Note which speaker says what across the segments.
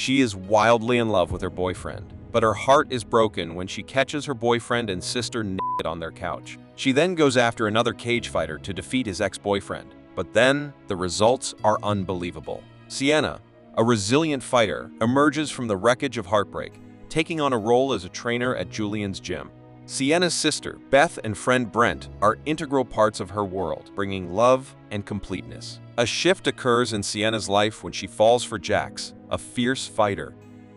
Speaker 1: She is wildly in love with her boyfriend, but her heart is broken when she catches her boyfriend and sister naked on their couch. She then goes after another cage fighter to defeat his ex-boyfriend, but then the results are unbelievable. Sienna, a resilient fighter, emerges from the wreckage of heartbreak, taking on a role as a trainer at Julian's gym. Sienna's sister, Beth, and friend Brent are integral parts of her world, bringing love and completeness. A shift occurs in Sienna's life when she falls for Jax, a fierce fighter.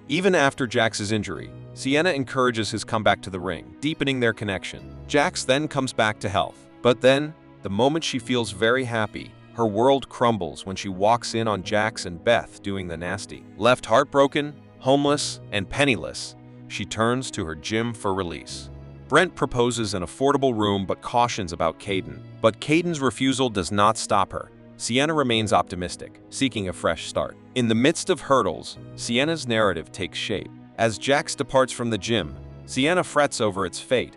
Speaker 1: Even after Jax's injury, Sienna encourages his comeback to the ring, deepening their connection. Jax then comes back to health. But then, the moment she feels very happy, her world crumbles when she walks in on Jax and Beth doing the nasty. Left heartbroken, homeless, and penniless, she turns to her gym for release. Brent proposes an affordable room but cautions about Kayden. But Kayden's refusal does not stop her. Sienna remains optimistic, seeking a fresh start. In the midst of hurdles, Sienna's narrative takes shape. As Jax departs from the gym, Sienna frets over its fate.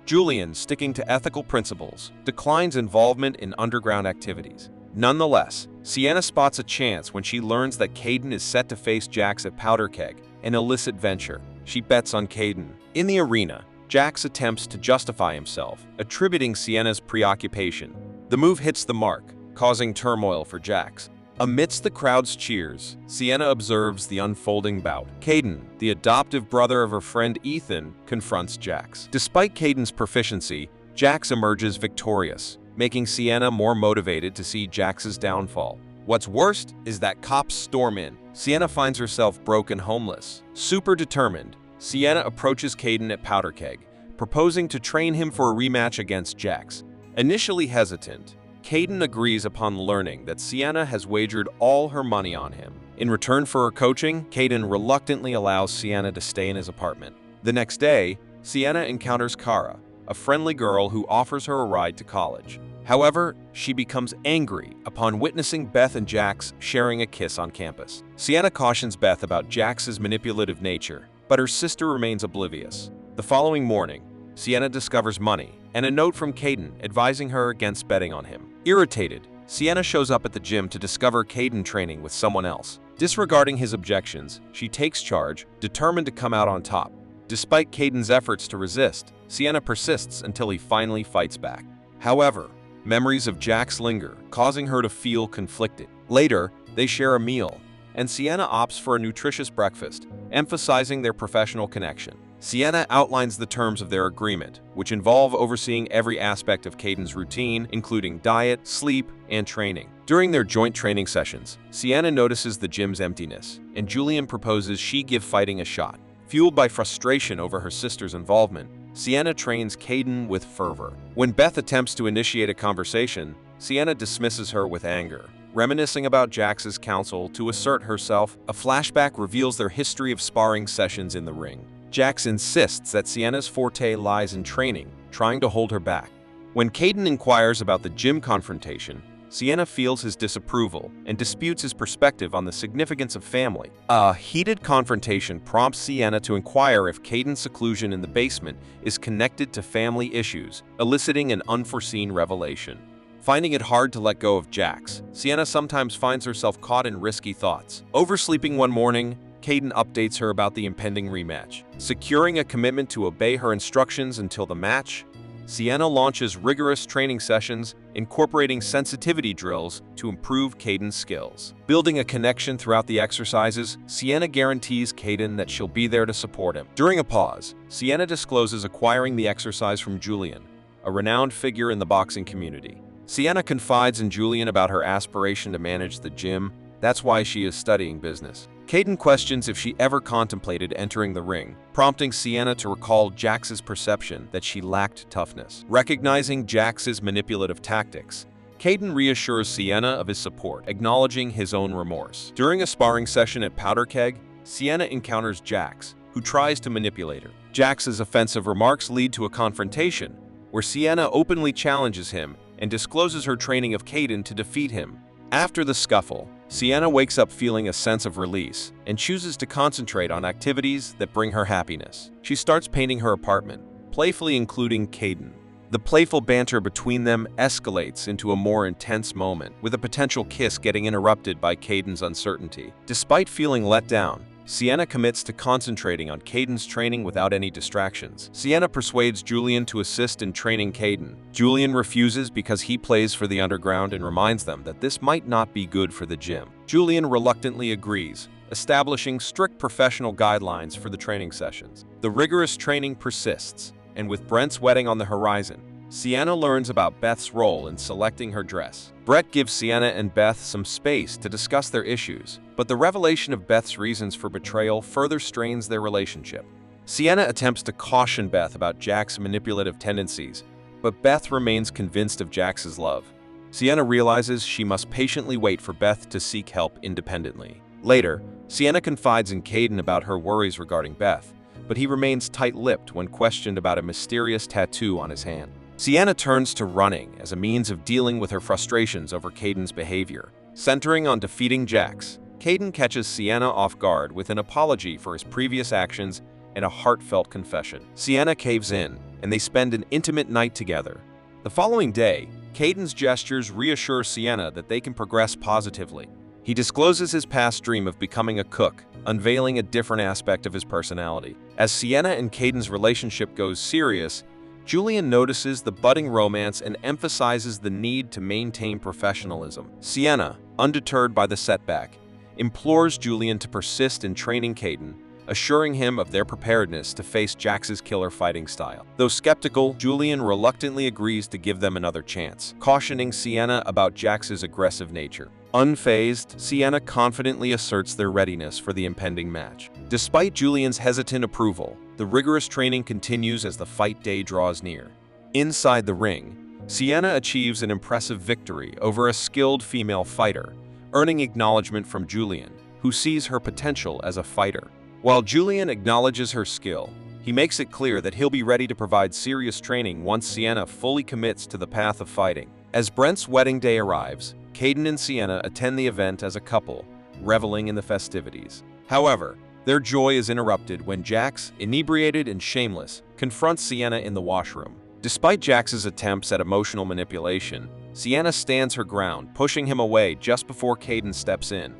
Speaker 1: Julian, sticking to ethical principles, declines involvement in underground activities. Nonetheless, Sienna spots a chance when she learns that Kayden is set to face Jax at Powder Keg, an illicit venture. She bets on Kayden. In the arena, Jax attempts to justify himself, attributing Sienna's preoccupation. The move hits the mark, causing turmoil for Jax. Amidst the crowd's cheers, Sienna observes the unfolding bout. Kayden, the adoptive brother of her friend Ethan, confronts Jax. Despite Kayden's proficiency, Jax emerges victorious, making Sienna more motivated to see Jax's downfall. What's worst is that cops storm in. Sienna finds herself broken homeless. Super determined, Sienna approaches Kayden at Powder Keg, proposing to train him for a rematch against Jax. Initially hesitant, Kayden agrees upon learning that Sienna has wagered all her money on him. In return for her coaching, Kayden reluctantly allows Sienna to stay in his apartment. The next day, Sienna encounters Kara, a friendly girl who offers her a ride to college. However, she becomes angry upon witnessing Beth and Jax sharing a kiss on campus. Sienna cautions Beth about Jax's manipulative nature, but her sister remains oblivious. The following morning, Sienna discovers money and a note from Kayden advising her against betting on him. Irritated, Sienna shows up at the gym to discover Kayden training with someone else. Disregarding his objections, she takes charge, determined to come out on top. Despite Kayden's efforts to resist, Sienna persists until he finally fights back. However, memories of Jax linger, causing her to feel conflicted. Later, they share a meal, and Sienna opts for a nutritious breakfast, emphasizing their professional connection. Sienna outlines the terms of their agreement, which involve overseeing every aspect of Kayden's routine, including diet, sleep, and training. During their joint training sessions, Sienna notices the gym's emptiness, and Julian proposes she give fighting a shot. Fueled by frustration over her sister's involvement, Sienna trains Kayden with fervor. When Beth attempts to initiate a conversation, Sienna dismisses her with anger. Reminiscing about Jax's counsel to assert herself, a flashback reveals their history of sparring sessions in the ring. Jax insists that Sienna's forte lies in training, trying to hold her back. When Kayden inquires about the gym confrontation, Sienna feels his disapproval and disputes his perspective on the significance of family. A heated confrontation prompts Sienna to inquire if Kayden's seclusion in the basement is connected to family issues, eliciting an unforeseen revelation. Finding it hard to let go of Jax, Sienna sometimes finds herself caught in risky thoughts. Oversleeping one morning, Kayden updates her about the impending rematch. Securing a commitment to obey her instructions until the match, Sienna launches rigorous training sessions, incorporating sensitivity drills to improve Kayden's skills. Building a connection throughout the exercises, Sienna guarantees Kayden that she'll be there to support him. During a pause, Sienna discloses acquiring the exercise from Julian, a renowned figure in the boxing community. Sienna confides in Julian about her aspiration to manage the gym. That's why she is studying business. Kayden questions if she ever contemplated entering the ring, prompting Sienna to recall Jax's perception that she lacked toughness. Recognizing Jax's manipulative tactics, Kayden reassures Sienna of his support, acknowledging his own remorse. During a sparring session at Powder Keg, Sienna encounters Jax, who tries to manipulate her. Jax's offensive remarks lead to a confrontation, where Sienna openly challenges him and discloses her training of Kayden to defeat him. After the scuffle, Sienna wakes up feeling a sense of release and chooses to concentrate on activities that bring her happiness. She starts painting her apartment, playfully including Kayden. The playful banter between them escalates into a more intense moment, with a potential kiss getting interrupted by Kayden's uncertainty. Despite feeling let down, Sienna commits to concentrating on Kayden's training without any distractions. Sienna persuades Julian to assist in training Kayden. Julian refuses because he plays for the underground and reminds them that this might not be good for the gym. Julian reluctantly agrees, establishing strict professional guidelines for the training sessions. The rigorous training persists, and with Brent's wedding on the horizon, Sienna learns about Beth's role in selecting her dress. Brett gives Sienna and Beth some space to discuss their issues, but the revelation of Beth's reasons for betrayal further strains their relationship. Sienna attempts to caution Beth about Jack's manipulative tendencies, but Beth remains convinced of Jack's love. Sienna realizes she must patiently wait for Beth to seek help independently. Later, Sienna confides in Kayden about her worries regarding Beth, but he remains tight-lipped when questioned about a mysterious tattoo on his hand. Sienna turns to running as a means of dealing with her frustrations over Kayden's behavior. Centering on defeating Jax, Kayden catches Sienna off guard with an apology for his previous actions and a heartfelt confession. Sienna caves in, and they spend an intimate night together. The following day, Kayden's gestures reassure Sienna that they can progress positively. He discloses his past dream of becoming a cook, unveiling a different aspect of his personality. As Sienna and Kayden's relationship goes serious, Julian notices the budding romance and emphasizes the need to maintain professionalism. Sienna, undeterred by the setback, implores Julian to persist in training Kayden, assuring him of their preparedness to face Jax's killer fighting style. Though skeptical, Julian reluctantly agrees to give them another chance, cautioning Sienna about Jax's aggressive nature. Unfazed, Sienna confidently asserts their readiness for the impending match. Despite Julian's hesitant approval, the rigorous training continues as the fight day draws near. Inside the ring, Sienna achieves an impressive victory over a skilled female fighter, earning acknowledgement from Julian, who sees her potential as a fighter. While Julian acknowledges her skill, he makes it clear that he'll be ready to provide serious training once Sienna fully commits to the path of fighting. As Brent's wedding day arrives, Kayden and Sienna attend the event as a couple, reveling in the festivities. However, their joy is interrupted when Jax, inebriated and shameless, confronts Sienna in the washroom. Despite Jax's attempts at emotional manipulation, Sienna stands her ground, pushing him away just before Kayden steps in.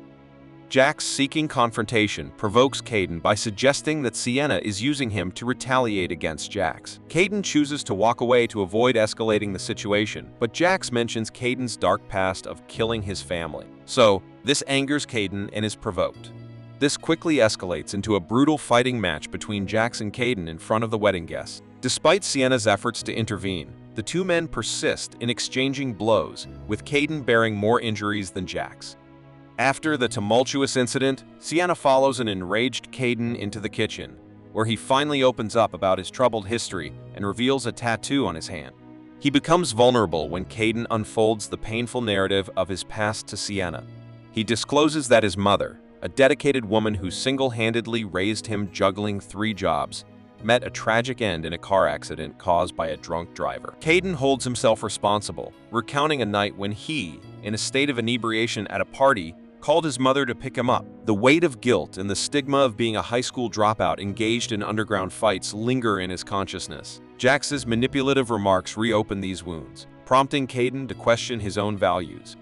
Speaker 1: Jax, seeking confrontation, provokes Kayden by suggesting that Sienna is using him to retaliate against Jax. Kayden chooses to walk away to avoid escalating the situation, but Jax mentions Kayden's dark past of killing his family. So, this angers Kayden and is provoked. This quickly escalates into a brutal fighting match between Jax and Kayden in front of the wedding guests. Despite Sienna's efforts to intervene, the two men persist in exchanging blows, with Kayden bearing more injuries than Jax. After the tumultuous incident, Sienna follows an enraged Kayden into the kitchen, where he finally opens up about his troubled history and reveals a tattoo on his hand. He becomes vulnerable when Kayden unfolds the painful narrative of his past to Sienna. He discloses that his mother, a dedicated woman who single-handedly raised him juggling 3 jobs, met a tragic end in a car accident caused by a drunk driver. Kayden holds himself responsible, recounting a night when he, in a state of inebriation at a party, called his mother to pick him up. The weight of guilt and the stigma of being a high school dropout engaged in underground fights linger in his consciousness. Jax's manipulative remarks reopen these wounds, prompting Kayden to question his own values.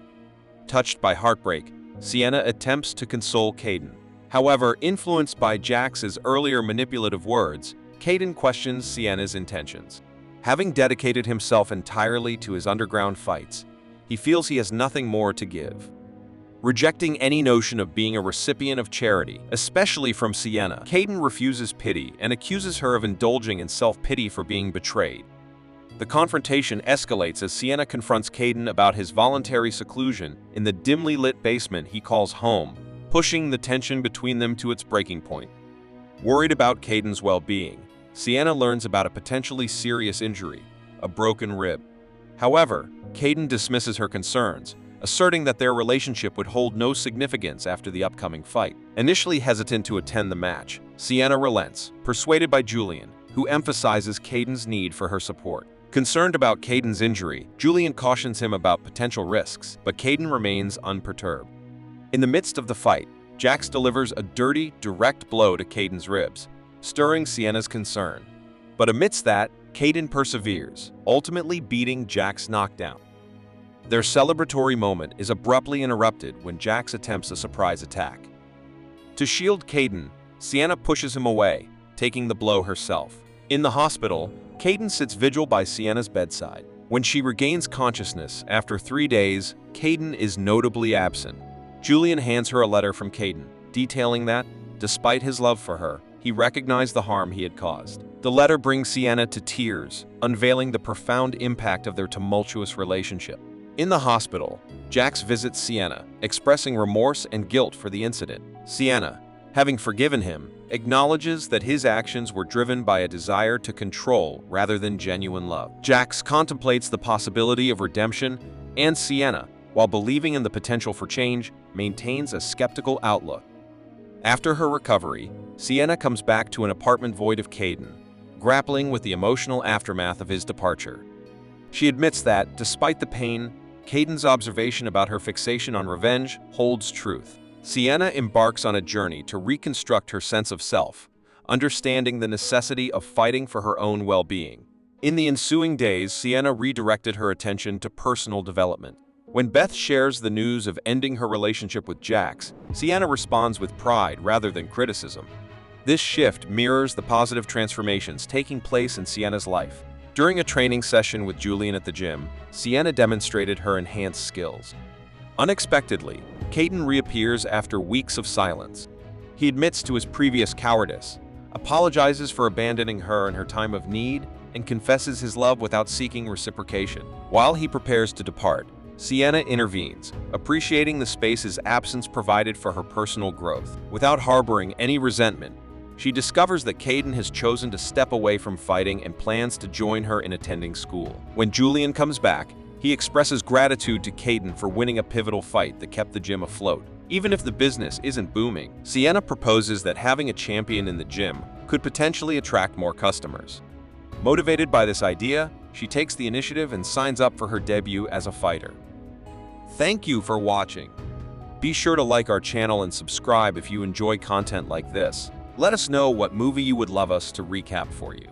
Speaker 1: Touched by heartbreak, Sienna attempts to console Kayden. However, influenced by Jax's earlier manipulative words, Kayden questions Sienna's intentions. Having dedicated himself entirely to his underground fights, he feels he has nothing more to give. Rejecting any notion of being a recipient of charity, especially from Sienna, Kayden refuses pity and accuses her of indulging in self-pity for being betrayed. The confrontation escalates as Sienna confronts Kayden about his voluntary seclusion in the dimly lit basement he calls home, pushing the tension between them to its breaking point. Worried about Kayden's well-being, Sienna learns about a potentially serious injury, a broken rib. However, Kayden dismisses her concerns, asserting that their relationship would hold no significance after the upcoming fight. Initially hesitant to attend the match, Sienna relents, persuaded by Julian, who emphasizes Kayden's need for her support. Concerned about Kayden's injury, Julian cautions him about potential risks, but Kayden remains unperturbed. In the midst of the fight, Jax delivers a dirty, direct blow to Kayden's ribs, stirring Sienna's concern. But amidst that, Kayden perseveres, ultimately beating Jax's knockdown. Their celebratory moment is abruptly interrupted when Jax attempts a surprise attack. To shield Kayden, Sienna pushes him away, taking the blow herself. In the hospital, Kayden sits vigil by Sienna's bedside. When she regains consciousness after 3 days, Kayden is notably absent. Julian hands her a letter from Kayden, detailing that, despite his love for her, he recognized the harm he had caused. The letter brings Sienna to tears, unveiling the profound impact of their tumultuous relationship. In the hospital, Jax visits Sienna, expressing remorse and guilt for the incident. Sienna, having forgiven him, acknowledges that his actions were driven by a desire to control rather than genuine love. Jax contemplates the possibility of redemption, and Sienna, while believing in the potential for change, maintains a skeptical outlook. After her recovery, Sienna comes back to an apartment void of Kayden, grappling with the emotional aftermath of his departure. She admits that, despite the pain, Kayden's observation about her fixation on revenge holds truth. Sienna embarks on a journey to reconstruct her sense of self, understanding the necessity of fighting for her own well-being. In the ensuing days, Sienna redirected her attention to personal development. When Beth shares the news of ending her relationship with Jax, Sienna responds with pride rather than criticism. This shift mirrors the positive transformations taking place in Sienna's life. During a training session with Julian at the gym, Sienna demonstrated her enhanced skills. Unexpectedly, Kayden reappears after weeks of silence. He admits to his previous cowardice, apologizes for abandoning her in her time of need, and confesses his love without seeking reciprocation. While he prepares to depart, Sienna intervenes, appreciating the space his absence provided for her personal growth. Without harboring any resentment, she discovers that Kayden has chosen to step away from fighting and plans to join her in attending school. When Julian comes back, he expresses gratitude to Kayden for winning a pivotal fight that kept the gym afloat. Even if the business isn't booming, Sienna proposes that having a champion in the gym could potentially attract more customers. Motivated by this idea, she takes the initiative and signs up for her debut as a fighter. Thank you for watching. Be sure to like our channel and subscribe if you enjoy content like this. Let us know what movie you would love us to recap for you.